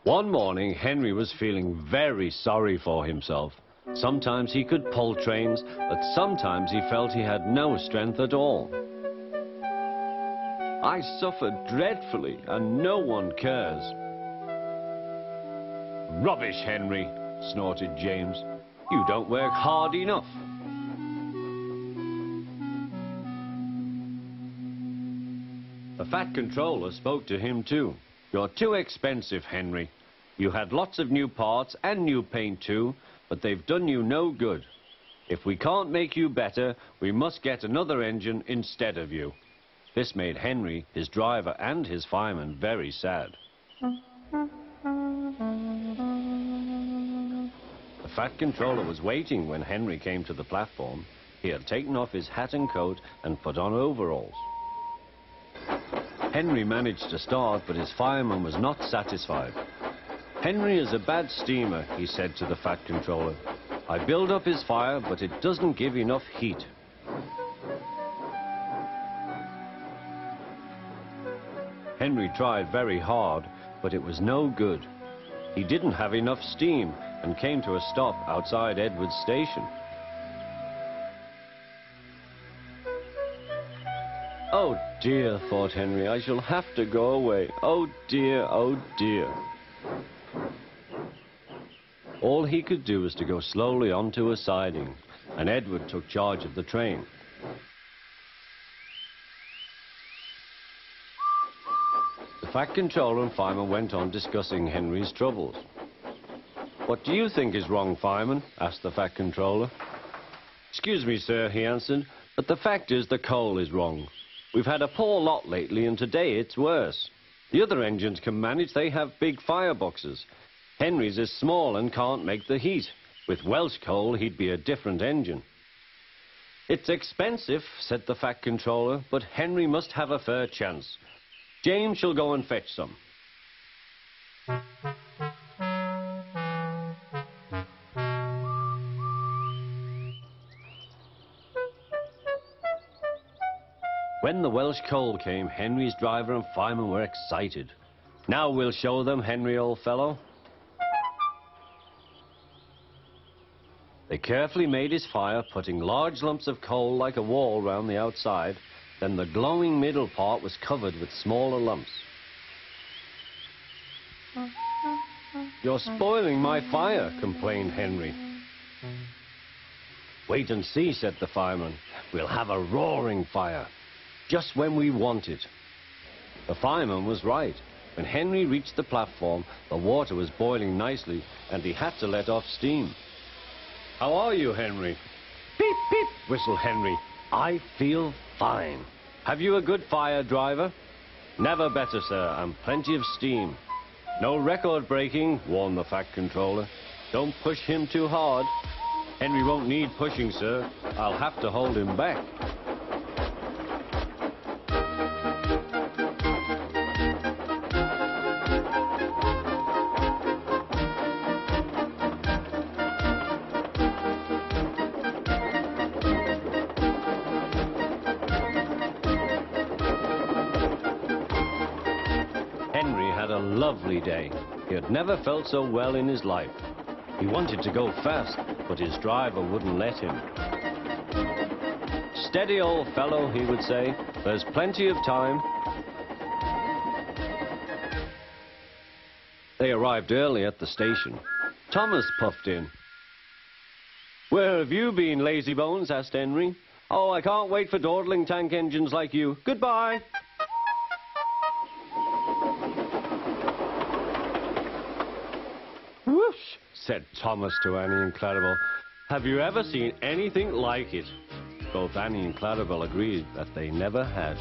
One morning, Henry was feeling very sorry for himself. Sometimes he could pull trains, but sometimes he felt he had no strength at all. I suffered dreadfully, and no one cares. Rubbish, Henry, snorted James. You don't work hard enough. The Fat Controller spoke to him too. You're too expensive, Henry. You had lots of new parts and new paint too, but they've done you no good. If we can't make you better, we must get another engine instead of you. This made Henry, his driver and his fireman very sad. The Fat Controller was waiting when Henry came to the platform. He had taken off his hat and coat and put on overalls. Henry managed to start, but his fireman was not satisfied. Henry is a bad steamer, he said to the Fat Controller. I build up his fire, but it doesn't give enough heat. Henry tried very hard, but it was no good. He didn't have enough steam and came to a stop outside Edward's station. Oh dear, thought Henry, I shall have to go away. Oh dear, oh dear. All he could do was to go slowly onto a siding, and Edward took charge of the train. The Fat Controller and fireman went on discussing Henry's troubles. What do you think is wrong, fireman? Asked the Fat Controller. Excuse me, sir, he answered, but the fact is the coal is wrong. We've had a poor lot lately, and today it's worse. The other engines can manage, they have big fireboxes. Henry's is small and can't make the heat. With Welsh coal, he'd be a different engine. It's expensive, said the Fat Controller, but Henry must have a fair chance. James shall go and fetch some. When the Welsh coal came, Henry's driver and fireman were excited. Now we'll show them, Henry, old fellow. They carefully made his fire, putting large lumps of coal like a wall round the outside. Then the glowing middle part was covered with smaller lumps. You're spoiling my fire, complained Henry. Wait and see, said the fireman. We'll have a roaring fire. Just when we want it. The fireman was right. When Henry reached the platform, the water was boiling nicely, and he had to let off steam. How are you, Henry? Beep, beep, whistled Henry. I feel fine. Have you a good fire, driver? Never better, sir, and plenty of steam. No record breaking, warned the Fat Controller. Don't push him too hard. Henry won't need pushing, sir. I'll have to hold him back. Henry had a lovely day. He had never felt so well in his life. He wanted to go fast, but his driver wouldn't let him. Steady, old fellow, he would say. There's plenty of time. They arrived early at the station. Thomas puffed in. Where have you been, lazybones? Asked Henry. Oh, I can't wait for dawdling tank engines like you. Goodbye. Whoosh, said Thomas to Annie and Clarabel. Have you ever seen anything like it? Both Annie and Clarabel agreed that they never had.